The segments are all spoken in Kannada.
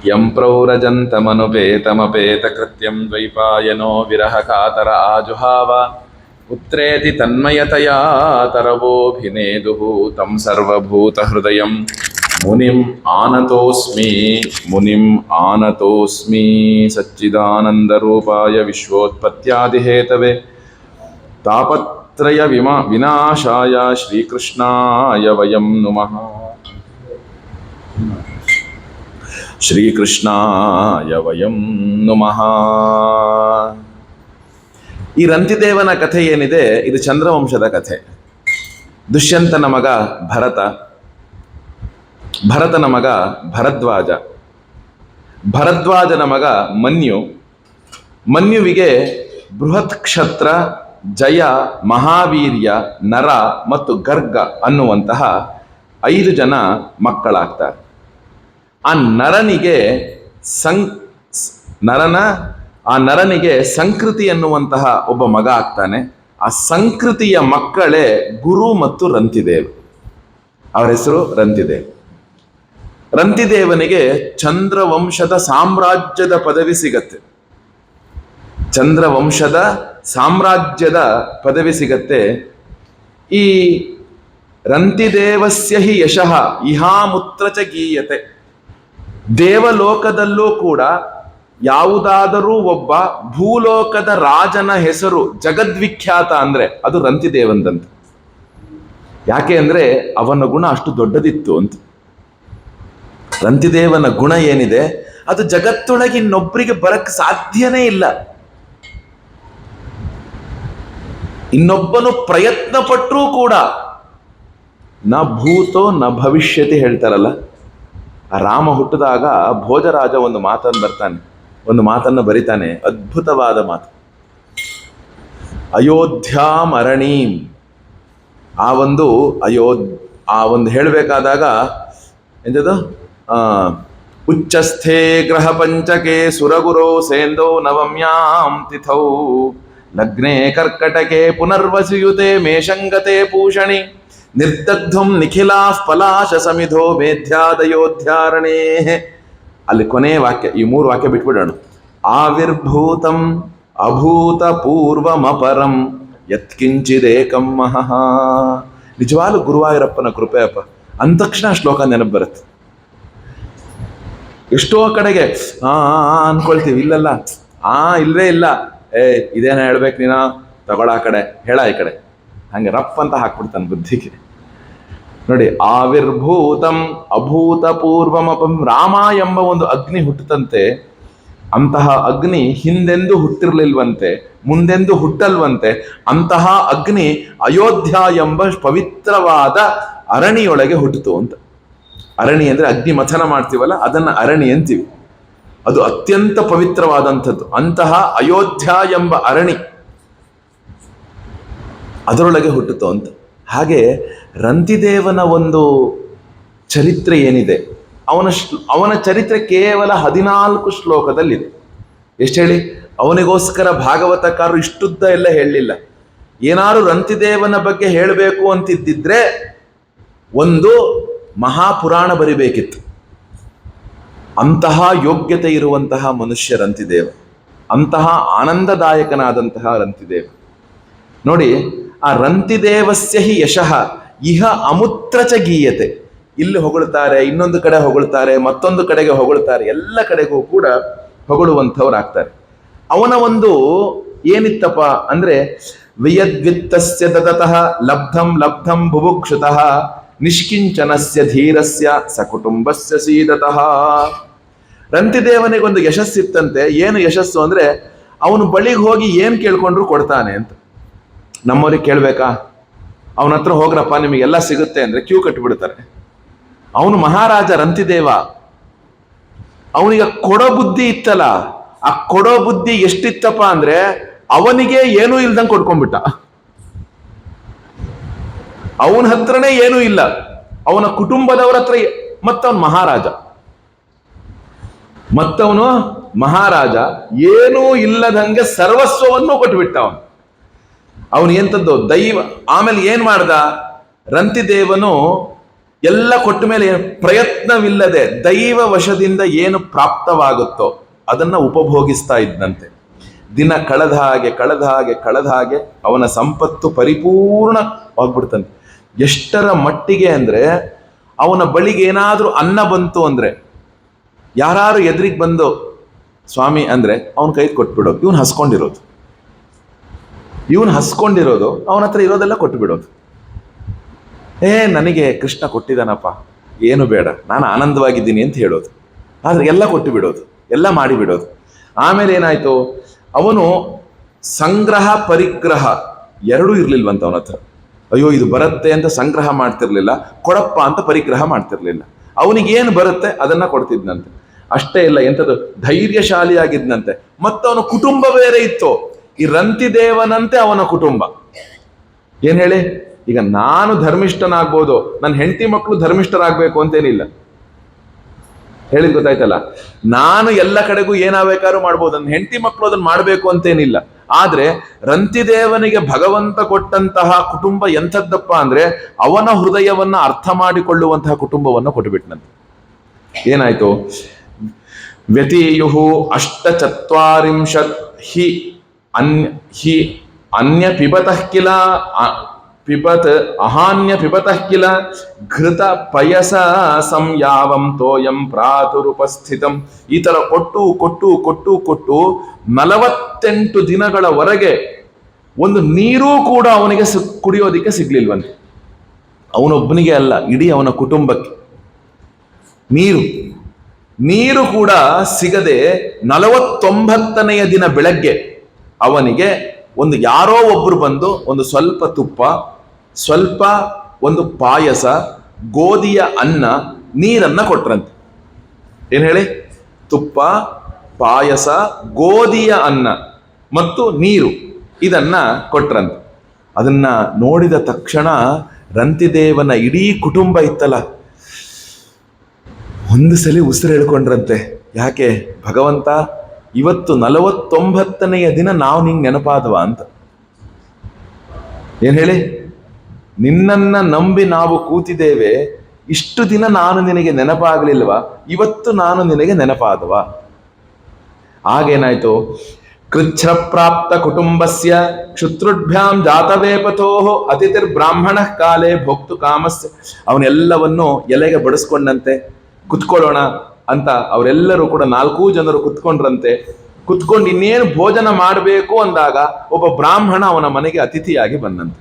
ಯಂ ಪ್ರೌರಜಂತಮನುಪೇತಮಪೇತಕೃತ್ಯಂ ದ್ವೈಪಾಯನೋ ವಿರಹ ಕಾತರ ಆಜುಹಾವ ಪುತ್ರೇತಿ ತನ್ಮಯತಯಾ ತರವೋಭಿನೇದುಃ ತಂ ಸರ್ವಭೂತಹೃದಯಂ ಮುನಿಂ ಆನತೋಸ್ಮಿ ಸಚ್ಚಿದಾನಂದರೂಪಾಯ ವಿಶ್ವೋತ್ಪತ್ಯಾದಿಹೇತವೇ ತಾಪತ್ರಯ ವಿನಾಶಾಯ ಶ್ರೀಕೃಷ್ಣಾಯ ವಯಂ ನುಮಃ. ಶ್ರೀಕೃಷ್ಣಾಯ ವಯಂ ನುಮಃ. ಈ ರಂತಿದೇವನ ಕಥೆ ಏನಿದೆ, ಇದು ಚಂದ್ರವಂಶದ ಕಥೆ. ದುಷ್ಯಂತನ ಮಗ ಭರತ, ಭರತನ ಮಗ ಭರದ್ವಾಜ, ಭರದ್ವಾಜನ ಮಗ ಮನ್ಯು, ಮನ್ಯುವಿಗೆ ಬೃಹತ್ ಕ್ಷತ್ರ, ಜಯ, ಮಹಾವೀರ್ಯ, ನರ ಮತ್ತು ಗರ್ಗ ಅನ್ನುವಂತಹ 5 ಜನ ಮಕ್ಕಳಾಗ್ತಾರೆ. ಆ ನರನಿಗೆ ಸಂಕೃತಿ ಅನ್ನುವಂತಹ ಒಬ್ಬ ಮಗ ಆಗ್ತಾನೆ. ಆ ಸಂಕೃತಿಯ ಮಕ್ಕಳೇ ಗುರು ಮತ್ತು ರಂತಿದೇವ್. ಅವರ ಹೆಸರು ರಂತಿದೇವ್. ರಂತಿದೇವನಿಗೆ ಚಂದ್ರವಂಶದ ಸಾಮ್ರಾಜ್ಯದ ಪದವಿ ಸಿಗತ್ತೆ. ಚಂದ್ರವಂಶದ ಸಾಮ್ರಾಜ್ಯದ ಪದವಿ ಸಿಗತ್ತೆ. ಈ ರಂತಿದೇವಸ್ಯ ಹಿ ಯಶಃ ಇಹಾಮುತ್ರ ಚ ಗೀಯತೆ. ದೇವಲೋಕದಲ್ಲೂ ಕೂಡ ಯಾವುದಾದರೂ ಒಬ್ಬ ಭೂಲೋಕದ ರಾಜನ ಹೆಸರು ಜಗದ್ವಿಖ್ಯಾತ ಅಂದ್ರೆ ಅದು ರಂತಿದೇವಂದಂತೆ. ಯಾಕೆ ಅಂದ್ರೆ ಅವನ ಗುಣ ಅಷ್ಟು ದೊಡ್ಡದಿತ್ತು ಅಂತ. ರಂತಿದೇವನ ಗುಣ ಏನಿದೆ ಅದು ಜಗತ್ತೊಳಗೆ ಇನ್ನೊಬ್ಬರಿಗೆ ಬರಕ್ ಸಾಧ್ಯನೇ ಇಲ್ಲ. ಇನ್ನೊಬ್ಬನು ಪ್ರಯತ್ನ ಪಟ್ಟರೂ ಕೂಡ ನ ಭೂತೋ ನ ಭವಿಷ್ಯತಿ ಹೇಳ್ತಾರಲ್ಲ. ಆ ರಾಮ ಹುಟ್ಟಿದಾಗ ಭೋಜರಾಜ ಒಂದು ಮಾತನ್ನು ಬರಿತಾನೆ, ಅದ್ಭುತವಾದ ಮಾತು. ಅಯೋಧ್ಯಾಮರಣೀಂ, ಆ ಒಂದು ಹೇಳಬೇಕಾದಾಗ ಎಂಥದ್ದು, ಉಚ್ಚಸ್ಥೆ ಗ್ರಹ ಪಂಚಕೆ ಸುರಗುರೋ ಸೇಂದೋ ನವಮ್ಯಾಂ ತಿಥೌ ಲಗ್ನೆ ಕರ್ಕಟಕೆ ಪುನರ್ವಸಿಯುತೆ ಮೇಷಂಗತೆ ಪೂಷಣಿ ನಿರ್ದಗ್ಧಂ ನಿಖಿಲಾ ಪಲಾಶ ಸಮಿಧೋ ಮೇಧ್ಯಾದಯೋಧ್ಯಾರಣೇ. ಅಲ್ಲಿ ಕೊನೆ ವಾಕ್ಯ, ಈ 3 ವಾಕ್ಯ ಬಿಟ್ಬಿಡೋಣ. ಆವಿರ್ಭೂತಂ ಅಭೂತಪೂರ್ವಮಪರಂ ಯತ್ಕಿಂಚಿದೇಕಂ ಮಹಃ. ನಿಜವಾಗ್ಲೂ ಗುರುವಾಯೂರಪ್ಪನ ಕೃಪೆ ಅಪ್ಪ. ಅಂದ ತಕ್ಷಣ ಶ್ಲೋಕ ನೆನಪು ಬರುತ್ತೆ. ಎಷ್ಟೋ ಕಡೆಗೆ ಅನ್ಕೊಳ್ತೀವಿ, ಇಲ್ಲಲ್ಲ ಇಲ್ವೇ ಇಲ್ಲ, ಇದೇನ ಹೇಳ್ಬೇಕು ನೀನು, ತಗೊಳ ಕಡೆ ಹೇಳ ಈ ಕಡೆ, ಹಂಗೆ ರಪ್ಪ ಅಂತ ಹಾಕ್ಬಿಡ್ತಾನೆ ಬುದ್ಧಿಗೆ. ನೋಡಿ, ಆವಿರ್ಭೂತಂ ಅಭೂತಪೂರ್ವಮಪಂ. ರಾಮ ಎಂಬ ಒಂದು ಅಗ್ನಿ ಹುಟ್ಟುತ್ತಂತೆ. ಅಂತಹ ಅಗ್ನಿ ಹಿಂದೆಂದು ಹುಟ್ಟಿರ್ಲಿಲ್ವಂತೆ, ಮುಂದೆಂದು ಹುಟ್ಟಲ್ವಂತೆ. ಅಂತಹ ಅಗ್ನಿ ಅಯೋಧ್ಯ ಎಂಬ ಪವಿತ್ರವಾದ ಅರಣಿಯೊಳಗೆ ಹುಟ್ಟಿತು ಅಂತ. ಅರಣಿ ಅಂದ್ರೆ ಅಗ್ನಿ ಮಥನ ಮಾಡ್ತೀವಲ್ಲ, ಅದನ್ನ ಅರಣಿ ಅಂತೀವಿ. ಅದು ಅತ್ಯಂತ ಪವಿತ್ರವಾದಂಥದ್ದು. ಅಂತಹ ಅಯೋಧ್ಯ ಎಂಬ ಅರಣಿ ಅದರೊಳಗೆ ಹುಟ್ಟಿತು ಅಂತ. ಹಾಗೆ ರಂತಿದೇವನ ಒಂದು ಚರಿತ್ರೆ ಏನಿದೆ, ಅವನ ಚರಿತ್ರೆ ಕೇವಲ 14 ಶ್ಲೋಕದಲ್ಲಿದೆ. ಎಷ್ಟು ಹೇಳಿ, ಅವನಿಗೋಸ್ಕರ ಭಾಗವತಕಾರರು ಇಷ್ಟುದ್ದ ಎಲ್ಲ ಹೇಳಲಿಲ್ಲ. ಏನಾರು ರಂತಿದೇವನ ಬಗ್ಗೆ ಹೇಳಬೇಕು ಅಂತಿದ್ದಿದ್ರೆ ಒಂದು ಮಹಾಪುರಾಣ ಬರಿಬೇಕಿತ್ತು. ಅಂತಹ ಯೋಗ್ಯತೆ ಇರುವಂತಹ ಮನುಷ್ಯ ರಂತಿದೇವ, ಅಂತಹ ಆನಂದದಾಯಕನಾದಂತಹ ರಂತಿದೇವ. ನೋಡಿ, ಆ ರಂತಿದೇವಸ್ಯ ಹಿ ಯಶಃ ಇಹ ಅಮುತ್ರ ಚ ಗೀಯತೆ. ಇಲ್ಲಿ ಹೊಗಳ್ತಾರೆ, ಇನ್ನೊಂದು ಕಡೆ ಹೊಗಳ್ತಾರೆ, ಮತ್ತೊಂದು ಕಡೆಗೆ ಹೊಗಳ್ತಾರೆ, ಎಲ್ಲ ಕಡೆಗೂ ಕೂಡ ಹೊಗಳುವಂಥವ್ರಾಗ್ತಾರೆ. ಅವನ ಒಂದು ಏನಿತ್ತಪ್ಪ ಅಂದ್ರೆ, ವಿಯದ್ವಿತ್ತಸ್ಯ ದದತಃ ಲಬ್ಧಂ ಲಬ್ಧಂ ಬುಭುಕ್ಷುತಃ ನಿಷ್ಕಿಂಚನಸ್ಯ ಧೀರಸ್ಯ ಸಕುಟುಂಬಸ್ಯ ಸೀದತಃ. ರಂತಿದೇವನಿಗೊಂದು ಯಶಸ್ಸಿತ್ತಂತೆ. ಏನು ಯಶಸ್ಸು ಅಂದ್ರೆ, ಅವನು ಬಳಿಗೆ ಹೋಗಿ ಏನ್ ಕೇಳ್ಕೊಂಡ್ರು ಕೊಡ್ತಾನೆ ಅಂತ. ನಮ್ಮವ್ರಿಗೆ ಕೇಳ್ಬೇಕಾ, ಅವನ ಹತ್ರ ಹೋಗ್ರಪ್ಪ ನಿಮಗೆಲ್ಲ ಸಿಗುತ್ತೆ ಅಂದ್ರೆ ಕ್ಯೂ ಕಟ್ಟಿಬಿಡ್ತಾರೆ. ಅವನು ಮಹಾರಾಜ ರಂತಿದೇವ. ಅವನಿಗೆ ಕೊಡೋ ಬುದ್ಧಿ ಇತ್ತಲ್ಲ, ಆ ಕೊಡೋ ಬುದ್ಧಿ ಎಷ್ಟಿತ್ತಪ್ಪ ಅಂದ್ರೆ ಅವನಿಗೆ ಏನೂ ಇಲ್ದಂಗೆ ಕೊಡ್ಕೊಂಡ್ಬಿಟ್ಟ. ಅವನ ಹತ್ರನೇ ಏನೂ ಇಲ್ಲ, ಅವನ ಕುಟುಂಬದವರ ಹತ್ರ. ಮತ್ತವನು ಮಹಾರಾಜ ಏನೂ ಇಲ್ಲದಂಗೆ ಸರ್ವಸ್ವವನ್ನು ಕೊಟ್ಟುಬಿಟ್ಟ ಅವನು ಎಂಥದ್ದು ದೈವ. ಆಮೇಲೆ ಏನ್ ಮಾಡ್ದ ರಂತಿದೇವನು, ಎಲ್ಲ ಕೊಟ್ಟ ಮೇಲೆ ಪ್ರಯತ್ನವಿಲ್ಲದೆ ದೈವ ವಶದಿಂದ ಏನು ಪ್ರಾಪ್ತವಾಗುತ್ತೋ ಅದನ್ನ ಉಪಭೋಗಿಸ್ತಾ ಇದ್ದಂತೆ. ದಿನ ಕಳೆದ ಹಾಗೆ ಕಳೆದ ಹಾಗೆ ಕಳೆದ ಹಾಗೆ ಅವನ ಸಂಪತ್ತು ಪರಿಪೂರ್ಣವಾಗ್ಬಿಡ್ತಂತೆ. ಎಷ್ಟರ ಮಟ್ಟಿಗೆ ಅಂದ್ರೆ ಅವನ ಬಳಿಗೆ ಏನಾದ್ರೂ ಅನ್ನ ಬಂತು ಅಂದ್ರೆ ಯಾರು ಎದುರಿಗೆ ಬಂದು ಸ್ವಾಮಿ ಅಂದ್ರೆ ಅವನ ಕೈ ಕೊಟ್ಬಿಡೋದು. ಇವನು ಹಸ್ಕೊಂಡಿರೋದು ಅವನ ಹತ್ರ ಇರೋದೆಲ್ಲ ಕೊಟ್ಟು ಬಿಡೋದು. ನನಗೆ ಕೃಷ್ಣ ಕೊಟ್ಟಿದ್ದಾನಪ್ಪ, ಏನು ಬೇಡ, ನಾನು ಆನಂದವಾಗಿದ್ದೀನಿ ಅಂತ ಹೇಳೋದು. ಆದ್ರೆ ಎಲ್ಲ ಕೊಟ್ಟು ಬಿಡೋದು, ಎಲ್ಲ ಮಾಡಿಬಿಡೋದು. ಆಮೇಲೆ ಏನಾಯ್ತು, ಅವನು ಸಂಗ್ರಹ ಪರಿಗ್ರಹ ಎರಡೂ ಇರ್ಲಿಲ್ವಂತ ಅವನ ಹತ್ರ. ಅಯ್ಯೋ ಇದು ಬರುತ್ತೆ ಅಂತ ಸಂಗ್ರಹ ಮಾಡ್ತಿರ್ಲಿಲ್ಲ, ಕೊಡಪ್ಪ ಅಂತ ಪರಿಗ್ರಹ ಮಾಡ್ತಿರ್ಲಿಲ್ಲ. ಅವನಿಗೇನು ಬರುತ್ತೆ ಅದನ್ನ ಕೊಡ್ತಿದ್ನಂತೆ. ಅಷ್ಟೇ ಇಲ್ಲ, ಎಂಥದ್ದು ಧೈರ್ಯಶಾಲಿಯಾಗಿದ್ನಂತೆ. ಮತ್ತವನ ಕುಟುಂಬ ಬೇರೆ ಇತ್ತು. ಈ ರಂತಿದೇವನಂತೆ ಅವನ ಕುಟುಂಬ. ಏನ್ ಹೇಳಿ, ಈಗ ನಾನು ಧರ್ಮಿಷ್ಠನಾಗ್ಬೋದು, ನನ್ನ ಹೆಂಡತಿ ಮಕ್ಕಳು ಧರ್ಮಿಷ್ಠರಾಗ್ಬೇಕು ಅಂತೇನಿಲ್ಲ. ಹೇಳಿದ್ ಗೊತ್ತಾಯ್ತಲ್ಲ. ನಾನು ಎಲ್ಲ ಕಡೆಗೂ ಏನಾಗಬೇಕಾದ್ರೂ ಮಾಡ್ಬೋದು, ನನ್ನ ಹೆಂಡತಿ ಮಕ್ಕಳು ಅದನ್ನ ಮಾಡ್ಬೇಕು ಅಂತೇನಿಲ್ಲ. ಆದ್ರೆ ರಂತಿದೇವನಿಗೆ ಭಗವಂತ ಕೊಟ್ಟಂತಹ ಕುಟುಂಬ ಎಂಥದ್ದಪ್ಪ ಅಂದ್ರೆ ಅವನ ಹೃದಯವನ್ನ ಅರ್ಥ ಮಾಡಿಕೊಳ್ಳುವಂತಹ ಕುಟುಂಬವನ್ನು ಕೊಟ್ಟುಬಿಟ್ನಂತೆ. ಏನಾಯ್ತು, ವ್ಯತೀಯು ಅಷ್ಟಚತ್ವಾರಿಂಶತ್ ಹಿ ಅನ್ಯ ಪಿಬತಃ ಕಿಲ ಪಿಬತ್ ಅಹಾನ್ಯ ಪಿಬತಃ ಕಿಲ ಘೃತ ಪಯಸ ಸಂಯಾವಂ ತೋಯಂ ಪ್ರಾತುರುಪಸ್ಥಿತಂ. ಈ ತರ ಕೊಟ್ಟು ಕೊಟ್ಟು ಕೊಟ್ಟು ಕೊಟ್ಟು 48 ದಿನಗಳವರೆಗೆ ಒಂದು ನೀರೂ ಕೂಡ ಅವನಿಗೆ ಕುಡಿಯೋದಿಕ್ಕೆ ಸಿಗ್ಲಿಲ್ವಂತೆ. ಅವನೊಬ್ಬನಿಗೆ ಅಲ್ಲ, ಇಡೀ ಅವನ ಕುಟುಂಬಕ್ಕೆ ನೀರು ಕೂಡ ಸಿಗದೆ 49ನೆಯ ದಿನ ಬೆಳಗ್ಗೆ ಅವನಿಗೆ ಯಾರೋ ಒಬ್ರು ಬಂದು ಒಂದು ಸ್ವಲ್ಪ ತುಪ್ಪ, ಸ್ವಲ್ಪ ಒಂದು ಪಾಯಸ, ಗೋಧಿಯ ಅನ್ನ, ನೀರನ್ನ ಕೊಟ್ರಂತೆ. ಏನ್ ಹೇಳಿ, ತುಪ್ಪ, ಪಾಯಸ, ಗೋಧಿಯ ಅನ್ನ ಮತ್ತು ನೀರು, ಇದನ್ನ ಕೊಟ್ರಂತೆ. ಅದನ್ನ ನೋಡಿದ ತಕ್ಷಣ ರಂತಿದೇವನ ಇಡೀ ಕುಟುಂಬ ಇತ್ತಲ್ಲ, ಒಂದು ಸಲ ಉಸಿರು ಹೇಳ್ಕೊಂಡ್ರಂತೆ. ಯಾಕೆ ಭಗವಂತ, ಇವತ್ತು 49ನೆಯ ದಿನ ನಾವು ನಿಂಗೆ ನೆನಪಾದವ ಅಂತ. ಏನ್ ಹೇಳಿ, ನಿನ್ನನ್ನ ನಂಬಿ ನಾವು ಕೂತಿದ್ದೇವೆ, ಇಷ್ಟು ದಿನ ನಾನು ನಿನಗೆ ನೆನಪಾಗ್ಲಿಲ್ವಾ, ಇವತ್ತು ನಾನು ನಿನಗೆ ನೆನಪಾದವ. ಆಗೇನಾಯ್ತು, ಕೃಚ್ಛ್ರ ಪ್ರಾಪ್ತ ಕುಟುಂಬಸ್ಯ ಕ್ಷುತ್ರುಭ್ಯಾಂ ಜಾತವೇಪಥೋ ಅತಿಥಿರ್ ಬ್ರಾಹ್ಮಣ ಕಾಲೇ ಭೋಕ್ತು ಕಾಮಸ್ಯ. ಅವನೆಲ್ಲವನ್ನು ಎಲೆಗೆ ಬಡಿಸ್ಕೊಂಡಂತೆ. ಕುತ್ಕೊಳ್ಳೋಣ ಅಂತ ಅವರೆಲ್ಲರೂ ಕೂಡ 4 ಜನರು ಕುತ್ಕೊಂಡ್ರಂತೆ. ಕುತ್ಕೊಂಡು ಇನ್ನೇನು ಭೋಜನ ಮಾಡಬೇಕು ಅಂದಾಗ ಒಬ್ಬ ಬ್ರಾಹ್ಮಣ ಅವನ ಮನೆಗೆ ಅತಿಥಿಯಾಗಿ ಬಂದಂತೆ.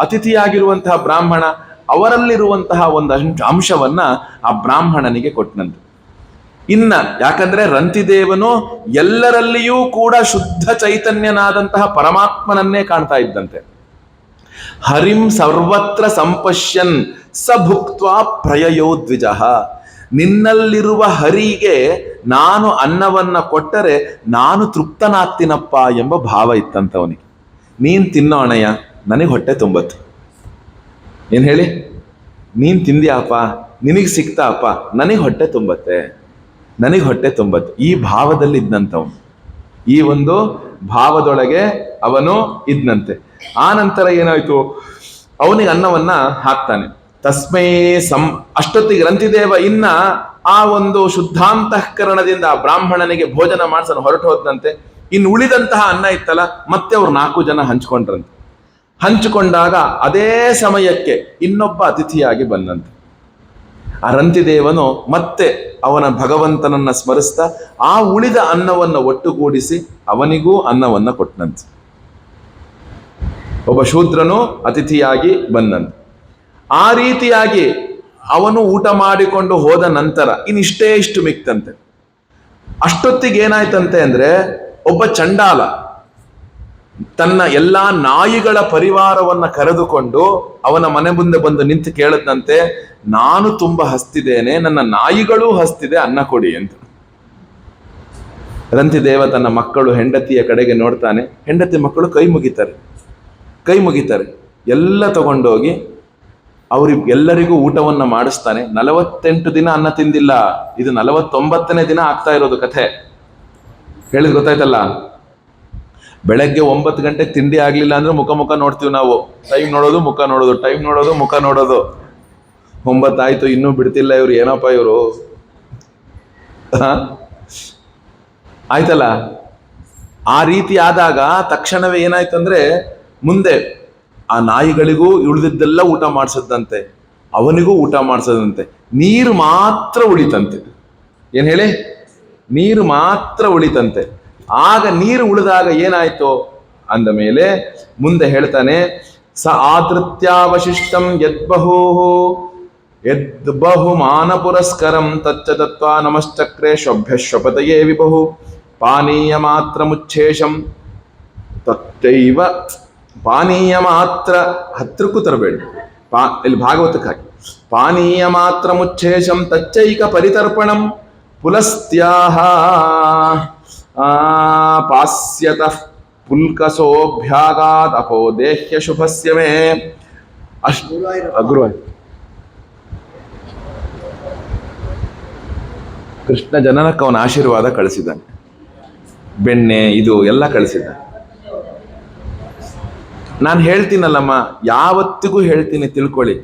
ಅತಿಥಿಯಾಗಿರುವಂತಹ ಬ್ರಾಹ್ಮಣ ಅವರಲ್ಲಿರುವಂತಹ ಒಂದು ಅಂಶವನ್ನ ಆ ಬ್ರಾಹ್ಮಣನಿಗೆ ಕೊಟ್ಟನಂತೆ. ಯಾಕಂದ್ರೆ ರಂತಿದೇವನು ಎಲ್ಲರಲ್ಲಿಯೂ ಕೂಡ ಶುದ್ಧ ಚೈತನ್ಯನಾದಂತಹ ಪರಮಾತ್ಮನನ್ನೇ ಕಾಣ್ತಾ ಇದ್ದಂತೆ. ಹರಿಂ ಸರ್ವತ್ರ ಸಂಪಶ್ಯನ್ ಸ ಭುಕ್ತ್ವಾ ಪ್ರಯಯೋ ದ್ವಿಜಃ. ನಿನ್ನಲ್ಲಿರುವ ಹರಿಗೆ ನಾನು ಅನ್ನವನ್ನ ಕೊಟ್ಟರೆ ನಾನು ತೃಪ್ತನಾಗ್ತೀನಪ್ಪ ಎಂಬ ಭಾವ ಇತ್ತಂತವನಿಗೆ. ನೀನ್ ತಿನ್ನೋ ಅಣಯ್ಯ, ನನಗೆ ಹೊಟ್ಟೆ ತುಂಬತ್ತು. ಏನ್ ಹೇಳಿ, ನೀನ್ ತಿಂದ್ಯಾಪ, ನಿನಗೆ ಸಿಕ್ತಾಪ, ನನಗೆ ಹೊಟ್ಟೆ ತುಂಬತ್ತೆ. ಈ ಭಾವದಲ್ಲಿ ಇದ್ನಂತವನು, ಈ ಒಂದು ಭಾವದೊಳಗೆ ಅವನು ಇದ್ನಂತೆ. ಆ ನಂತರ ಏನಾಯ್ತು, ಅವನಿಗೆ ಅನ್ನವನ್ನ ಹಾಕ್ತಾನೆ. ತಸ್ಮೈ ಅಷ್ಟೊತ್ತಿಗೆ ರಂತಿದೇವ ಇನ್ನ ಆ ಒಂದು ಶುದ್ಧಾಂತಃಕರಣದಿಂದ ಆ ಬ್ರಾಹ್ಮಣನಿಗೆ ಭೋಜನ ಮಾಡಿಸಲು ಹೊರಟು ಹೋದಂತೆ. ಇನ್ನು ಉಳಿದಂತಹ ಅನ್ನ ಇತ್ತಲ್ಲ, ಮತ್ತೆ ಅವ್ರು 4 ಜನ ಹಂಚ್ಕೊಂಡ್ರಂತೆ. ಹಂಚಿಕೊಂಡಾಗ ಅದೇ ಸಮಯಕ್ಕೆ ಇನ್ನೊಬ್ಬ ಅತಿಥಿಯಾಗಿ ಬಂದಂತೆ. ಆ ರಂತಿದೇವನು ಮತ್ತೆ ಅವನ ಭಗವಂತನನ್ನ ಸ್ಮರಿಸ್ತಾ ಆ ಉಳಿದ ಅನ್ನವನ್ನು ಒಟ್ಟುಗೂಡಿಸಿ ಅವನಿಗೂ ಅನ್ನವನ್ನ ಕೊಟ್ಟನಂತೆ. ಒಬ್ಬ ಶೂದ್ರನು ಅತಿಥಿಯಾಗಿ ಬಂದಂತೆ. ಆ ರೀತಿಯಾಗಿ ಅವನು ಊಟ ಮಾಡಿಕೊಂಡು ಹೋದ ನಂತರ ಇಷ್ಟು ಮಿಕ್ತಂತೆ. ಅಷ್ಟೊತ್ತಿಗೆ ಏನಾಯ್ತಂತೆ ಅಂದ್ರೆ, ಒಬ್ಬ ಚಂಡಾಲ ತನ್ನ ಎಲ್ಲಾ ನಾಯಿಗಳ ಪರಿವಾರವನ್ನ ಕರೆದುಕೊಂಡು ಅವನ ಮನೆ ಮುಂದೆ ಬಂದು ನಿಂತು ಕೇಳದಂತೆ, ನಾನು ತುಂಬಾ ಹಸ್ತಿದ್ದೇನೆ, ನನ್ನ ನಾಯಿಗಳೂ ಹಸ್ತಿದೆ, ಅನ್ನ ಕೊಡಿ ಅಂತ. ರಂತಿದೇವ ತನ್ನ ಮಕ್ಕಳು ಹೆಂಡತಿಯ ಕಡೆಗೆ ನೋಡ್ತಾನೆ. ಹೆಂಡತಿ ಮಕ್ಕಳು ಕೈ ಮುಗಿತಾರೆ. ಎಲ್ಲ ತಗೊಂಡೋಗಿ ಎಲ್ಲರಿಗೂ ಊಟವನ್ನ ಮಾಡಿಸ್ತಾನೆ. 48 ದಿನ ಅನ್ನ ತಿಂದಿಲ್ಲ, ಇದು 49ನೇ ದಿನ ಆಗ್ತಾ ಇರೋದು ಕಥೆ. ಹೇಳಿದ್ ಗೊತ್ತಾಯ್ತಲ್ಲ. ಬೆಳಗ್ಗೆ 9 ಗಂಟೆಗೆ ತಿಂಡಿ ಆಗ್ಲಿಲ್ಲ ಅಂದ್ರೆ ಮುಖ ನೋಡ್ತೀವಿ ನಾವು. ಟೈಮ್ ನೋಡೋದು ಮುಖ ನೋಡೋದು, ಟೈಮ್ ನೋಡೋದು ಮುಖ ನೋಡೋದು. 9 ಆಯ್ತು ಇನ್ನೂ ಬಿಡ್ತಿಲ್ಲ ಇವ್ರು, ಏನಪ್ಪ ಇವರು, ಆಯ್ತಲ್ಲ. ಆ ರೀತಿ ಆದಾಗ ತಕ್ಷಣವೇ ಏನಾಯ್ತಂದ್ರೆ ಮುಂದೆ ಆ ನಾಯಿಗಳಿಗೂ ಉಳಿದಿದ್ದೆಲ್ಲ ಊಟ ಮಾಡಿಸದಂತೆ, ಅವನಿಗೂ ಊಟ ಮಾಡಿಸದಂತೆ. ನೀರು ಮಾತ್ರ ಉಳಿತಂತೆ. ಏನ್ ಹೇಳಿ? ನೀರು ಮಾತ್ರ ಉಳಿತಂತೆ. ಆಗ ನೀರು ಉಳಿದಾಗ ಏನಾಯ್ತು ಅಂದ ಮೇಲೆ ಮುಂದೆ ಹೇಳ್ತಾನೆ, ಸ ಆದೃತ್ಯಾವಶಿಷ್ಟಂ ಯದ್ಬಹು ಮಾನ ಪುರಸ್ಕರಂ ತಚ್ಚ ದತ್ವಾ ನಮಶ್ಚಕ್ರೆ ಶ್ವಭ್ಯಶ್ವಪತಯೇ ವಿಬಹು ಪಾನೀಯ ಮಾತ್ರ ಮುಚ್ಛೇಷಂ ತತ್ತೈವ. ಪಾನೀಯ ಮಾತ್ರ ಹತ್ರಕ್ಕೂ ತರಬೇಡಿ, ಇಲ್ಲಿ ಭಾಗವತಕ್ಕೆ ಹಾಕಿ. ಪಾನೀಯ ಮಾತ್ರ ಮುಚ್ಛೇಷಂ ತಚ್ಚೈಕ ಪರಿತರ್ಪಣಂ ಪುಲಸ್ತ್ಯಾಹ ಪಾಸ್ಯತಃ ಪುಲ್ಕಸೋಭ್ಯಾಗಾತ್ ಅಪೋ ದೇಹ್ಯ ಶುಭಸ್ಯ ಮೇ. ಗುರು ಕೃಷ್ಣ ಜನನಕ್ಕೆ ಅವನ ಆಶೀರ್ವಾದ ಕಳಿಸಿದ್ದಾನೆ, ಬೆಣ್ಣೆ ಇದು ಎಲ್ಲ ಕಳಿಸಿದ್ದಾನೆ. ನಾನು ಹೇಳ್ತೀನಲ್ಲಮ್ಮ, ಯಾವತ್ತಿಗೂ ಹೇಳ್ತೀನಿ, ತಿಳ್ಕೊಳ್ಳಿ.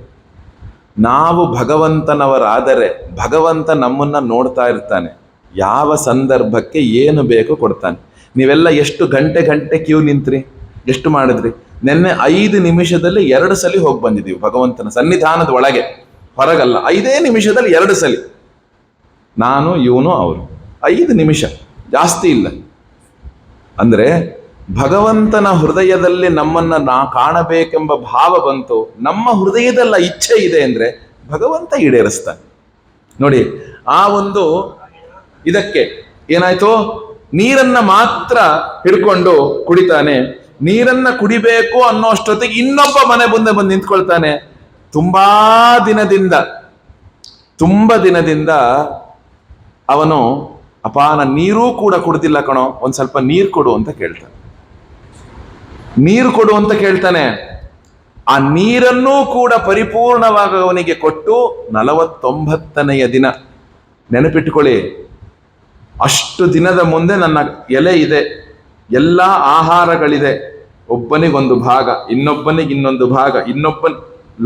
ನಾವು ಭಗವಂತನವರಾದರೆ ಭಗವಂತ ನಮ್ಮನ್ನ ನೋಡ್ತಾ ಇರ್ತಾನೆ. ಯಾವ ಸಂದರ್ಭಕ್ಕೆ ಏನು ಬೇಕು ಕೊಡ್ತಾನೆ. ನೀವೆಲ್ಲ ಎಷ್ಟು ಗಂಟೆ ಕ್ಯೂ ನಿಂತ್ರಿ, ಎಷ್ಟು ಮಾಡಿದ್ರಿ? ನಿನ್ನೆ 5 ನಿಮಿಷದಲ್ಲಿ 2 ಸಲ ಹೋಗಿ ಬಂದಿದ್ದೀವಿ ಭಗವಂತನ ಸನ್ನಿಧಾನದ ಒಳಗೆ, ಹೊರಗಲ್ಲ. 5 ನಿಮಿಷದಲ್ಲಿ 2 ಸಲ, ನಾನು ಇವನು ಅವರು, 5 ನಿಮಿಷ, ಜಾಸ್ತಿ ಇಲ್ಲ. ಅಂದ್ರೆ ಭಗವಂತನ ಹೃದಯದಲ್ಲಿ ನಮ್ಮನ್ನ ಕಾಣಬೇಕೆಂಬ ಭಾವ ಬಂತು, ನಮ್ಮ ಹೃದಯದಲ್ಲ ಇಚ್ಛೆ ಇದೆ ಅಂದ್ರೆ ಭಗವಂತ ಈಡೇರಿಸ್ತಾನೆ. ನೋಡಿ, ಆ ಒಂದು ಇದಕ್ಕೆ ಏನಾಯ್ತು, ನೀರನ್ನ ಮಾತ್ರ ಹಿಡ್ಕೊಂಡು ಕುಡಿತಾನೆ. ನೀರನ್ನ ಕುಡಿಬೇಕು ಅನ್ನೋ ಅಷ್ಟೊತ್ತಿಗೆ ಇನ್ನೊಬ್ಬ ಮನೆ ಮುಂದೆ ಬಂದು ನಿಂತ್ಕೊಳ್ತಾನೆ. ತುಂಬಾ ದಿನದಿಂದ ಅವನು, ಅಪ್ಪ ನಾನು ನೀರೂ ಕೂಡ ಕುಡ್ದಿಲ್ಲ ಕಣೋ, ಒಂದ್ ಸ್ವಲ್ಪ ನೀರು ಕೊಡು ಅಂತ ಕೇಳ್ತಾನೆ. ನೀರು ಕೊಡು ಅಂತ ಕೇಳ್ತಾನೆ. ಆ ನೀರನ್ನೂ ಕೂಡ ಪರಿಪೂರ್ಣವಾಗಿ ಅವನಿಗೆ ಕೊಟ್ಟು 49ನೆಯ ದಿನ, ನೆನಪಿಟ್ಟುಕೊಳ್ಳಿ, ಅಷ್ಟು ದಿನದ ಮುಂದೆ ನನ್ನ ಎಲೆ ಇದೆ, ಎಲ್ಲ ಆಹಾರಗಳಿದೆ, ಒಬ್ಬನಿಗೊಂದು ಭಾಗ, ಇನ್ನೊಬ್ಬನಿಗೆ ಇನ್ನೊಂದು ಭಾಗ, ಇನ್ನೊಬ್ಬನ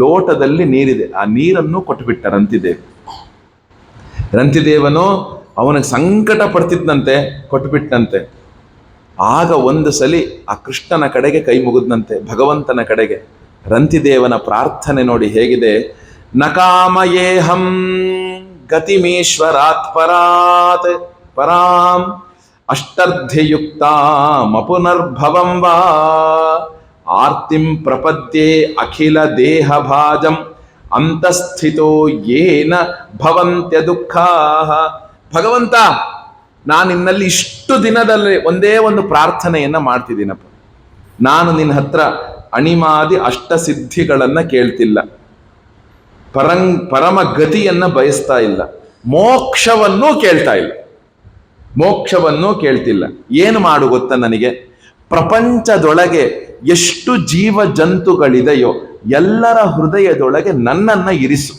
ಲೋಟದಲ್ಲಿ ನೀರಿದೆ. ಆ ನೀರನ್ನು ಕೊಟ್ಟುಬಿಟ್ಟ ರಂತಿದೇವನು ಅವನಿಗೆ ಸಂಕಟ ಪಡ್ತಿದ್ದಂತೆ, ಕೊಟ್ಟುಬಿಟ್ಟಂತೆ. ಆಗ ಒಂದು ಸಲಿ ಆ ಕೃಷ್ಣನ ಕಡೆಗೆ ಕೈ ಮುಗಿದ್ನಂತೆ, ಭಗವಂತನ ಕಡೆಗೆ. ರಂತಿದೇವನ ಪ್ರಾರ್ಥನೆ ನೋಡಿ ಹೇಗಿದೆ. ನಕಾಮಯೇಹಂ ಗತಿಮೀಶ್ವರಾತ್ ಪರಾಂ ಅಷ್ಟರ್ಧಿಯುಕ್ತಾಮಪುನರ್ಭವಂ ವಾ ಆರ್ತಿಂ ಪ್ರಪದ್ಯೆ ಅಖಿಲ ದೇಹ ಭಾಜಂ ಅಂತಸ್ಥಿತೋ ಯೇನ ಭವಂತ್ಯ ದುಃಖಾಃ. ಭಗವಂತ, ನಾನು ನಿನ್ನಲ್ಲಿ ಇಷ್ಟು ದಿನದಲ್ಲಿ ಒಂದೇ ಒಂದು ಪ್ರಾರ್ಥನೆಯನ್ನ ಮಾಡ್ತಿದ್ದೀನಪ್ಪ. ನಾನು ನಿನ್ನ ಹತ್ರ ಅಣಿಮಾದಿ ಅಷ್ಟಸಿದ್ಧಿಗಳನ್ನ ಕೇಳ್ತಿಲ್ಲ, ಪರಮ ಗತಿಯನ್ನ ಬಯಸ್ತಾ ಇಲ್ಲ, ಮೋಕ್ಷವನ್ನೂ ಕೇಳ್ತಿಲ್ಲ. ಏನು ಮಾಡು ಗೊತ್ತಾ ನನಗೆ? ಪ್ರಪಂಚದೊಳಗೆ ಎಷ್ಟು ಜೀವ ಜಂತುಗಳಿದೆಯೋ ಎಲ್ಲರ ಹೃದಯದೊಳಗೆ ನನ್ನನ್ನ ಇರಿಸು.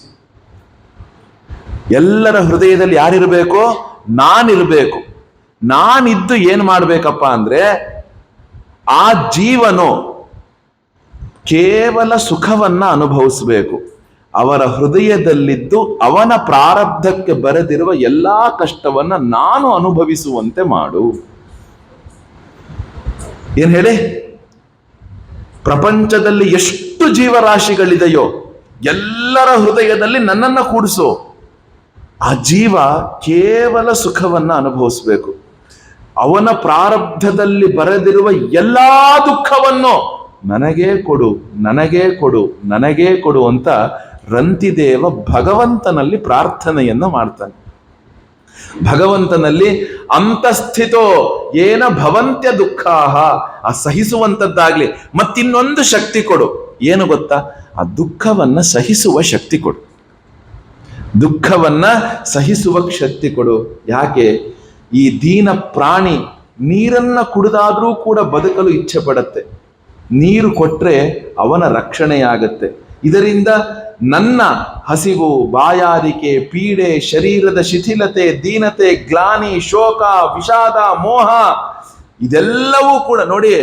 ಎಲ್ಲರ ಹೃದಯದಲ್ಲಿ ಯಾರಿರಬೇಕು? ನಾನಿರ್ಬೇಕು. ನಾನಿದ್ದು ಏನ್ ಮಾಡ್ಬೇಕಪ್ಪ ಅಂದ್ರೆ, ಆ ಜೀವನು ಕೇವಲ ಸುಖವನ್ನ ಅನುಭವಿಸಬೇಕು. ಅವರ ಹೃದಯದಲ್ಲಿದ್ದು ಅವನ ಪ್ರಾರಬ್ಧಕ್ಕೆ ಬರೆದಿರುವ ಎಲ್ಲಾ ಕಷ್ಟವನ್ನ ನಾನು ಅನುಭವಿಸುವಂತೆ ಮಾಡು. ಏನ್ ಹೇಳಿ? ಪ್ರಪಂಚದಲ್ಲಿ ಎಷ್ಟು ಜೀವರಾಶಿಗಳಿದೆಯೋ ಎಲ್ಲರ ಹೃದಯದಲ್ಲಿ ನನ್ನನ್ನ ಕೂಡಿಸು. ಆ ಜೀವ ಕೇವಲ ಸುಖವನ್ನ ಅನುಭವಿಸಬೇಕು. ಅವನ ಪ್ರಾರಬ್ಧದಲ್ಲಿ ಬರೆದಿರುವ ಎಲ್ಲಾ ದುಃಖವನ್ನು ನನಗೇ ಕೊಡು ಅಂತ ರಂತಿದೇವ ಭಗವಂತನಲ್ಲಿ ಪ್ರಾರ್ಥನೆಯನ್ನ ಮಾಡ್ತಾನೆ. ಭಗವಂತನಲ್ಲಿ ಅಂತಸ್ಥಿತೋ ಏನ ಭವಂತ್ಯ ದುಃಖಾಹ, ಆ ಸಹಿಸುವಂತದ್ದಾಗ್ಲಿ. ಮತ್ತಿನ್ನೊಂದು ಶಕ್ತಿ ಕೊಡು. ಏನು ಗೊತ್ತಾ? ಆ ದುಃಖವನ್ನ ಸಹಿಸುವ ಶಕ್ತಿ ಕೊಡು. ಶಕ್ತಿ ಕೊಡು. ಯಾಕೆ? ಈ ದೀನ ಪ್ರಾಣಿ ನೀರನ್ನ ಕುಡಿದಾದ್ರೂ ಕೂಡ ಬದುಕಲು ಇಚ್ಛೆ ಪಡತ್ತೆ. ನೀರು ಕೊಟ್ರೆ ಅವನ ರಕ್ಷಣೆಯಾಗತ್ತೆ. ಇದರಿಂದ ನನ್ನ ಹಸಿವು, ಬಾಯಾರಿಕೆ, ಪೀಡೆ, ಶರೀರದ ಶಿಥಿಲತೆ, ದೀನತೆ, ಗ್ಲಾನಿ, ಶೋಕ, ವಿಷಾದ, ಮೋಹ ಇದೆಲ್ಲವೂ ಕೂಡ ನೋಡಿ,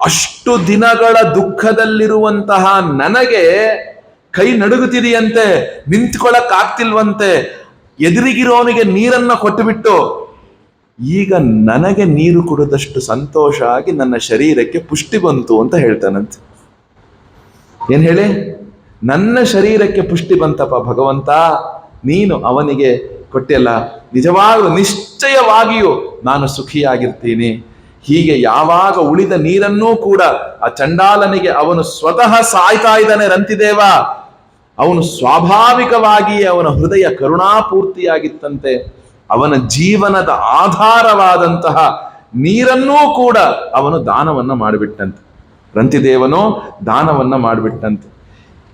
ಅಷ್ಟು ದಿನಗಳ ದುಃಖದಲ್ಲಿರುವಂತಹ ನನಗೆ ಕೈ ನಡುಗುತ್ತಿದೆಯಂತೆ, ನಿಂತ್ಕೊಳ್ಳಕ್ ಆಗ್ತಿಲ್ವಂತೆ. ಎದುರಿಗಿರೋನಿಗೆ ನೀರನ್ನ ಕೊಟ್ಟುಬಿಟ್ಟು ಈಗ ನನಗೆ ನೀರು ಕುಡಿದಷ್ಟು ಸಂತೋಷ ಆಗಿ ನನ್ನ ಶರೀರಕ್ಕೆ ಪುಷ್ಟಿ ಬಂತು ಅಂತ ಹೇಳ್ತಾನಂತೆ. ಏನ್ ಹೇಳಿ? ನನ್ನ ಶರೀರಕ್ಕೆ ಪುಷ್ಟಿ ಬಂತಪ್ಪ ಭಗವಂತ, ನೀನು ಅವನಿಗೆ ಕೊಟ್ಟಿಲ್ಲ. ನಿಜವಾಗ್ಲೂ ನಿಶ್ಚಯವಾಗಿಯೂ ನಾನು ಸುಖಿಯಾಗಿರ್ತೀನಿ. ಹೀಗೆ ಯಾವಾಗ ಉಳಿದ ನೀರನ್ನೂ ಕೂಡ ಆ ಚಂಡಾಲನಿಗೆ ಅವನು ಸ್ವತಃ ಸಾಯ್ತಾ ಇದ್ದಾನೆ ರಂತಿದೇವ. ಅವನು ಸ್ವಾಭಾವಿಕವಾಗಿಯೇ ಅವನ ಹೃದಯ ಕರುಣಾಪೂರ್ತಿಯಾಗಿತ್ತಂತೆ. ಅವನ ಜೀವನದ ಆಧಾರವಾದಂತಹ ನೀರನ್ನೂ ಕೂಡ ಅವನು ದಾನವನ್ನ ಮಾಡಿಬಿಟ್ಟಂತೆ. ರಂತಿದೇವನು ದಾನವನ್ನ ಮಾಡಿಬಿಟ್ಟಂತೆ.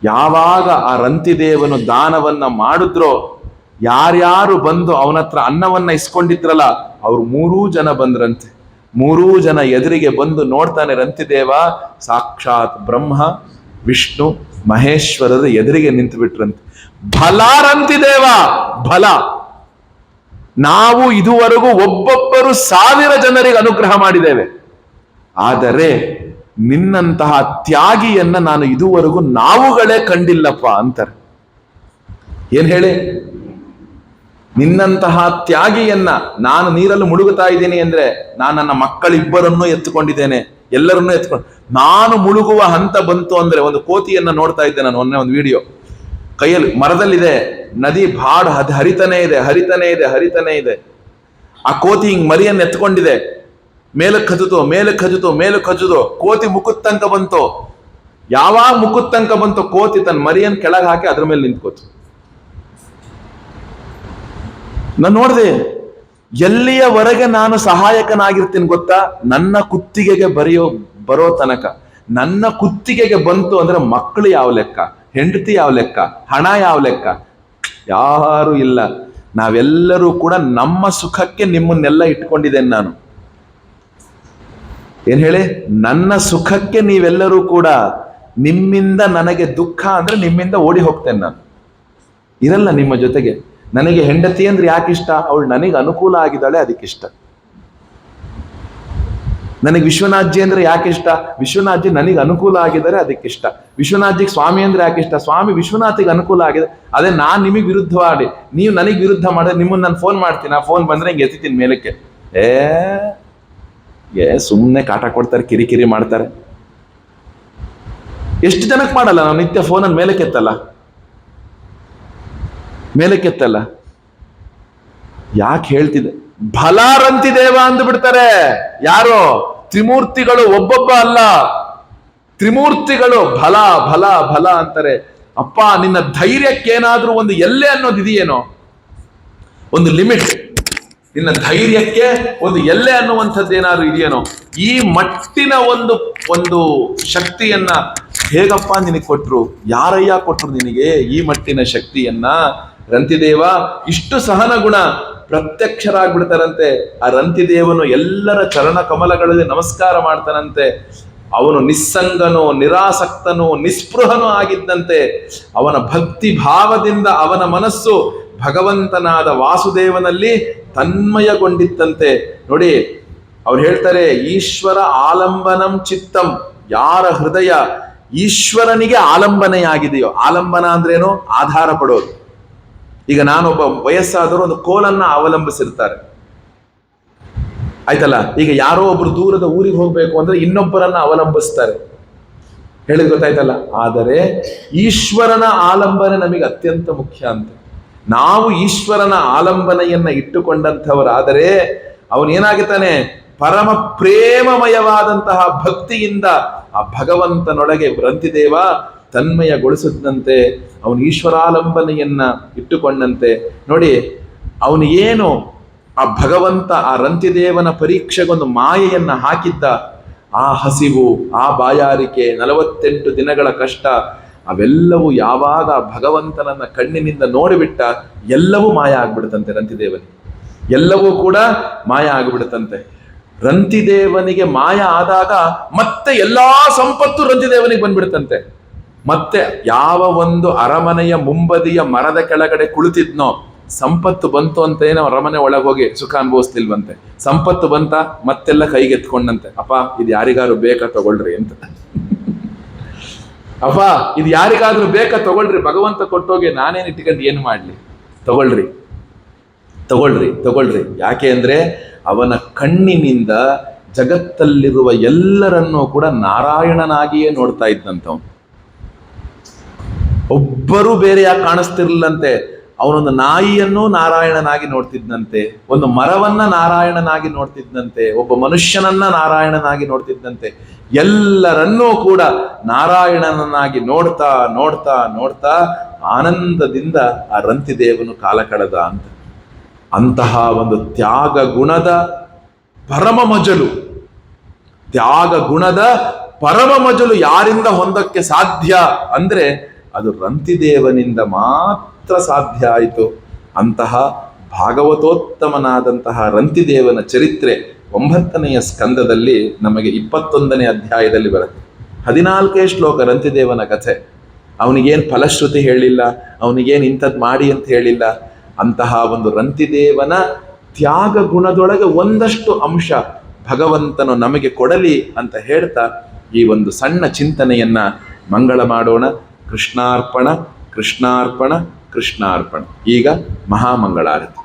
ಯಾವಾಗ ಆ ರಂತಿದೇವನು ದಾನವನ್ನ ಮಾಡಿದ್ರೋ, ಯಾರ್ಯಾರು ಬಂದು ಅವನ ಹತ್ರ ಅನ್ನವನ್ನ ಇಸ್ಕೊಂಡಿದ್ರಲ್ಲ, ಅವ್ರು 3 ಜನ ಬಂದ್ರಂತೆ. 3 ಜನ ಎದುರಿಗೆ ಬಂದು ನೋಡ್ತಾನೆ ರಂತಿದೇವ, ಸಾಕ್ಷಾತ್ ಬ್ರಹ್ಮ ವಿಷ್ಣು ಮಹೇಶ್ವರರ ಎದುರಿಗೆ ನಿಂತು ಬಿಟ್ರಂತೆ. ಫಲ ರಂತಿದೇವ, ಫಲ. ನಾವು ಇದುವರೆಗೂ ಒಬ್ಬೊಬ್ಬರು 1000 ಜನರಿಗೆ ಅನುಗ್ರಹ ಮಾಡಿದ್ದೇವೆ, ಆದರೆ ನಿನ್ನಂತಹ ತ್ಯಾಗಿಯನ್ನ ನಾನು ಇದುವರೆಗೂ ನಾವುಗಳೇ ಕಂಡಿಲ್ಲಪ್ಪ ಅಂತಾರೆ. ಏನ್ ಹೇಳಿ? ನಿನ್ನಂತಹ ತ್ಯಾಗಿಯನ್ನ ನಾನು ನೀರನ್ನು ಮುಳುಗುತ್ತಾ ಇದ್ದೀನಿ ಅಂದ್ರೆ ನಾನು ನನ್ನ ಮಕ್ಕಳಿಬ್ಬರನ್ನೂ ಎತ್ತುಕೊಂಡಿದ್ದೇನೆ, ಎಲ್ಲರನ್ನೂ ಎತ್ಕೊಂಡು. ನಾನು ಮುಳುಗುವ ಹಂತ ಬಂತು ಅಂದ್ರೆ, ಒಂದು ಕೋತಿಯನ್ನ ನೋಡ್ತಾ ಇದ್ದೆ ನಾನು ಮೊನ್ನೆ, ಒಂದು ವಿಡಿಯೋ. ಕೈಯಲ್ಲಿ ಮರದಲ್ಲಿದೆ, ನದಿ ಭಾಡ ಹರಿತಾನೆ ಇದೆ, ಹರಿತಾನೆ ಇದೆ, ಹರಿತಾನೆ ಇದೆ. ಆ ಕೋತಿ ಹಿಂಗ್ ಮರಿಯನ್ನು ಎತ್ಕೊಂಡಿದೆ, ಮೇಲಕ್ಕೆ ಹಜುತು, ಮೇಲಕ್ಕೆ ಹಜುತು, ಮೇಲಕ್ಕೆ ಹಜುದು. ಕೋತಿ ಮುಖದ ತನಕ ಬಂತು. ಯಾವಾಗ ಮುಖದ ತನಕ ಬಂತು, ಕೋತಿ ತನ್ನ ಮರಿಯನ್ನು ಕೆಳಗೆ ಹಾಕಿ ಅದ್ರ ಮೇಲೆ ನಿಂತ್ಕೋತು. ನಾನು ನೋಡಿದೆ, ಎಲ್ಲಿಯವರೆಗೆ ನಾನು ಸಹಾಯಕನಾಗಿರ್ತೀನಿ ಗೊತ್ತಾ? ನನ್ನ ಕುತ್ತಿಗೆಗೆ ಬರೋ ತನಕ. ನನ್ನ ಕುತ್ತಿಗೆಗೆ ಬಂತು ಅಂದ್ರೆ ಮಕ್ಕಳು ಯಾವ ಲೆಕ್ಕ, ಹೆಂಡತಿ ಯಾವ ಲೆಕ್ಕ, ಹಣ ಯಾವ ಲೆಕ್ಕ? ಯಾರು ಇಲ್ಲ. ನಾವೆಲ್ಲರೂ ಕೂಡ ನಮ್ಮ ಸುಖಕ್ಕೆ ನಿಮ್ಮನ್ನೆಲ್ಲ ಇಟ್ಕೊಂಡಿದ್ದೇನೆ ನಾನು. ಏನ್ ಹೇಳಿ? ನನ್ನ ಸುಖಕ್ಕೆ ನೀವೆಲ್ಲರೂ ಕೂಡ, ನಿಮ್ಮಿಂದ ನನಗೆ ದುಃಖ ಅಂದ್ರೆ ನಿಮ್ಮಿಂದ ಓಡಿ ಹೋಗ್ತೇನೆ ನಾನು, ಇರಲ್ಲ ನಿಮ್ಮ ಜೊತೆಗೆ. ನನಗೆ ಹೆಂಡತಿ ಅಂದ್ರೆ ಯಾಕಿಷ್ಟ? ಅವಳು ನನಗೆ ಅನುಕೂಲ ಆಗಿದ್ದಾಳೆ, ಅದಕ್ಕಿಷ್ಟ. ನನಗೆ ವಿಶ್ವನಾಥ್ಜಿ ಅಂದ್ರೆ ಯಾಕಿಷ್ಟ? ವಿಶ್ವನಾಥ್ಜಿ ನನಗೆ ಅನುಕೂಲ ಆಗಿದ್ದಾರೆ, ಅದಕ್ಕಿಷ್ಟ. ವಿಶ್ವನಾಥ್ಜಿಗೆ ಸ್ವಾಮಿ ಅಂದ್ರೆ ಯಾಕಿಷ್ಟ? ಸ್ವಾಮಿ ವಿಶ್ವನಾಥಿಗೆ ಅನುಕೂಲ ಆಗಿದೆ. ಅದೇ ನಾನ್ ನಿಮಗೆ ವಿರುದ್ಧವಾಡಿ, ನೀವು ನನಗೆ ವಿರುದ್ಧ ಮಾಡಿದ್ರೆ ನಿಮ್ಮನ್ನ ನಾನು ಫೋನ್ ಮಾಡ್ತೀನಿ. ಆ ಫೋನ್ ಬಂದ್ರೆ ಹಿಂಗೆ ಎತ್ತೀನಿ ಮೇಲಕ್ಕೆ. ಸುಮ್ಮನೆ ಕಾಟ ಕೊಡ್ತಾರೆ, ಕಿರಿಕಿರಿ ಮಾಡ್ತಾರೆ. ಎಷ್ಟು ಜನಕ್ಕೆ ಮಾಡಲ್ಲ ನಾವು ನಿತ್ಯ ಫೋನನ್ನು ಮೇಲಕ್ಕೆತ್ತಲ್ಲ, ಮೇಲಕ್ಕೆತ್ತಲ್ಲ. ಯಾಕೆ ಹೇಳ್ತಿದೆ? ಫಲ ರಂತಿದೇವ ಅಂದು ಬಿಡ್ತಾರೆ. ಯಾರು? ತ್ರಿಮೂರ್ತಿಗಳು, ಒಬ್ಬೊಬ್ಬ ಅಲ್ಲ, ತ್ರಿಮೂರ್ತಿಗಳು ಫಲ ಫಲ ಫಲ ಅಂತಾರೆ. ಅಪ್ಪ, ನಿನ್ನ ಧೈರ್ಯಕ್ಕೇನಾದ್ರೂ ಒಂದು ಎಲ್ಲೆ ಅನ್ನೋದು ಇದೆಯೇನೋ? ಒಂದು ಲಿಮಿಟ್, ನಿನ್ನ ಧೈರ್ಯಕ್ಕೆ ಒಂದು ಎಲ್ಲೆ ಅನ್ನುವಂಥದ್ದೇನಾದ್ರೂ ಇದೆಯೇನೋ? ಈ ಮಟ್ಟಿನ ಒಂದು ಶಕ್ತಿಯನ್ನ ಹೇಗಪ್ಪ ನಿನಗೆ ಕೊಟ್ರು? ಯಾರಯ್ಯ ಕೊಟ್ರು ನಿನಗೆ ಈ ಮಟ್ಟಿನ ಶಕ್ತಿಯನ್ನ? ರಂತಿದೇವ ಇಷ್ಟು ಸಹನ ಗುಣ ಪ್ರತ್ಯಕ್ಷರಾಗ್ಬಿಡ್ತಾರಂತೆ. ಆ ರಂತಿದೇವನು ಎಲ್ಲರ ಚರಣ ಕಮಲಗಳಲ್ಲಿ ನಮಸ್ಕಾರ ಮಾಡ್ತಾನಂತೆ. ಅವನು ನಿಸ್ಸಂಗನೋ, ನಿರಾಸಕ್ತನೋ, ನಿಸ್ಪೃಹನೋ ಆಗಿದ್ದಂತೆ. ಅವನ ಭಕ್ತಿ ಭಾವದಿಂದ ಅವನ ಮನಸ್ಸು ಭಗವಂತನಾದ ವಾಸುದೇವನಲ್ಲಿ ತನ್ಮಯಗೊಂಡಿತ್ತಂತೆ. ನೋಡಿ, ಅವ್ರು ಹೇಳ್ತಾರೆ, ಈಶ್ವರ ಆಲಂಬನಂ ಚಿತ್ತಂ. ಯಾರ ಹೃದಯ ಈಶ್ವರನಿಗೆ ಆಲಂಬನೆಯಾಗಿದೆಯೋ, ಆಲಂಬನ ಅಂದ್ರೇನು? ಆಧಾರ ಪಡೋದು. ಈಗ ನಾನೊಬ್ಬ ವಯಸ್ಸಾದರೂ ಒಂದು ಕೋಲನ್ನ ಅವಲಂಬಿಸಿರ್ತಾರೆ, ಆಯ್ತಲ್ಲ. ಈಗ ಯಾರೋ ಒಬ್ರು ದೂರದ ಊರಿಗೆ ಹೋಗ್ಬೇಕು ಅಂದ್ರೆ ಇನ್ನೊಬ್ಬರನ್ನ ಅವಲಂಬಿಸ್ತಾರೆ, ಹೇಳಿದ್ ಗೊತ್ತಾಯ್ತಲ್ಲ. ಆದರೆ ಈಶ್ವರನ ಆಲಂಬನೆ ನಮಗೆ ಅತ್ಯಂತ ಮುಖ್ಯ ಅಂತ. ನಾವು ಈಶ್ವರನ ಆಲಂಬನೆಯನ್ನ ಇಟ್ಟುಕೊಂಡಂಥವರಾದರೆ ಅವನೇನಾಗುತ್ತಾನೆ? ಪರಮ ಪ್ರೇಮಮಯವಾದಂತಹ ಭಕ್ತಿಯಿಂದ ಆ ಭಗವಂತನೊಳಗೆ ರಂತಿದೇವ ತನ್ಮಯಗೊಳಿಸಿದಂತೆ, ಅವನು ಈಶ್ವರಾಲಂಬನೆಯನ್ನ ಇಟ್ಟುಕೊಂಡಂತೆ. ನೋಡಿ, ಅವನು ಏನು ಆ ಭಗವಂತ ಆ ರಂತಿದೇವನ ಪರೀಕ್ಷೆಗೊಂದು ಮಾಯೆಯನ್ನ ಹಾಕಿದ್ದ. ಆ ಹಸಿವು, ಆ ಬಾಯಾರಿಕೆ, 48 ದಿನಗಳ ಕಷ್ಟ, ಅವೆಲ್ಲವೂ ಯಾವಾಗ ಭಗವಂತನನ್ನ ಕಣ್ಣಿನಿಂದ ನೋಡಿಬಿಟ್ಟ, ಎಲ್ಲವೂ ಮಾಯ ಆಗ್ಬಿಡುತ್ತಂತೆ ರಂತಿದೇವನಿಗೆ. ಎಲ್ಲವೂ ಕೂಡ ಮಾಯ ಆಗಿಬಿಡುತ್ತಂತೆ. ರಂತಿದೇವನಿಗೆ ಮಾಯ ಆದಾಗ ಮತ್ತೆ ಎಲ್ಲಾ ಸಂಪತ್ತು ರಂತಿದೇವನಿಗೆ ಬಂದ್ಬಿಡುತ್ತಂತೆ. ಮತ್ತೆ ಯಾವ ಒಂದು ಅರಮನೆಯ ಮುಂಬದಿಯ ಮರದ ಕೆಳಗಡೆ ಕುಳಿತಿದ್ನೋ, ಸಂಪತ್ತು ಬಂತು ಅಂತ ಏನೋ ಅರಮನೆ ಒಳಗೆ ಹೋಗಿ ಸುಖ ಅನುಭವಿಸ್ತಿಲ್ವಂತೆ. ಸಂಪತ್ತು ಬಂತ ಮತ್ತೆಲ್ಲ ಕೈಗೆತ್ಕೊಂಡಂತೆ, ಅಪ್ಪ ಇದು ಯಾರಿಗಾರು ಬೇಕಾ ತಗೊಳ್ರಿ ಅಂತ. ಅಪ್ಪ ಇದು ಯಾರಿಗಾದ್ರೂ ಬೇಕಾ ತಗೊಳ್ರಿ, ಭಗವಂತ ಕೊಟ್ಟೋಗಿ ನಾನೇನು ಇಟ್ಕೊಂಡು ಏನು ಮಾಡ್ಲಿ, ತಗೊಳ್ರಿ ತಗೊಳ್ರಿ ತಗೊಳ್ರಿ. ಯಾಕೆ ಅಂದ್ರೆ ಅವನ ಕಣ್ಣಿನಿಂದ ಜಗತ್ತಲ್ಲಿರುವ ಎಲ್ಲರನ್ನೂ ಕೂಡ ನಾರಾಯಣನಾಗಿಯೇ ನೋಡ್ತಾ ಇದ್ದಂಥವನು. ಒಬ್ಬರು ಬೇರೆಯಾಗಿ ಕಾಣಿಸ್ತಿರ್ಲಿಲ್ಲಂತೆ. ಅವನೊಂದು ನಾಯಿಯನ್ನು ನಾರಾಯಣನಾಗಿ ನೋಡ್ತಿದ್ದಂತೆ, ಒಂದು ಮರವನ್ನ ನಾರಾಯಣನಾಗಿ ನೋಡ್ತಿದ್ದಂತೆ, ಒಬ್ಬ ಮನುಷ್ಯನನ್ನ ನಾರಾಯಣನಾಗಿ ನೋಡ್ತಿದ್ದಂತೆ. ಎಲ್ಲರನ್ನೂ ಕೂಡ ನಾರಾಯಣನನ್ನಾಗಿ ನೋಡ್ತಾ ನೋಡ್ತಾ ನೋಡ್ತಾ ಆನಂದದಿಂದ ಆ ರಂತಿದೇವನು ಕಾಲ ಕಳೆದ ಅಂತ. ಅಂತಹ ಒಂದು ತ್ಯಾಗ ಗುಣದ ಪರಮ ಮಜಲು, ತ್ಯಾಗ ಗುಣದ ಪರಮ ಮಜಲು ಯಾರಿಂದ ಹೊಂದಕ್ಕೆ ಸಾಧ್ಯ ಅಂದ್ರೆ ಅದು ರಂತಿದೇವನಿಂದ ಮಾತ್ರ ಸಾಧ್ಯ ಆಯಿತು. ಅಂತಹ ಭಾಗವತೋತ್ತಮನಾದಂತಹ ರಂತಿದೇವನ ಚರಿತ್ರೆ 9ನೆಯ ಸ್ಕಂದದಲ್ಲಿ ನಮಗೆ 21ನೇ ಅಧ್ಯಾಯದಲ್ಲಿ ಬರುತ್ತೆ. 14 ಶ್ಲೋಕ ರಂತಿದೇವನ ಕಥೆ. ಅವನಿಗೇನು ಫಲಶ್ರುತಿ ಹೇಳಿಲ್ಲ, ಅವನಿಗೇನು ಇಂಥದ್ದು ಮಾಡಿ ಅಂತ ಹೇಳಿಲ್ಲ. ಅಂತಹ ಒಂದು ರಂತಿದೇವನ ತ್ಯಾಗ ಗುಣದೊಳಗೆ ಒಂದಷ್ಟು ಅಂಶ ಭಗವಂತನು ನಮಗೆ ಕೊಡಲಿ ಅಂತ ಹೇಳ್ತಾ ಈ ಒಂದು ಸಣ್ಣ ಚಿಂತನೆಯನ್ನ ಮಂಗಳ ಮಾಡೋಣ. ಕೃಷ್ಣಾರ್ಪಣ ಕೃಷ್ಣಾರ್ಪಣ ಕೃಷ್ಣಾರ್ಪಣ. ಈಗ ಮಹಾಮಂಗಳಾರತಿ.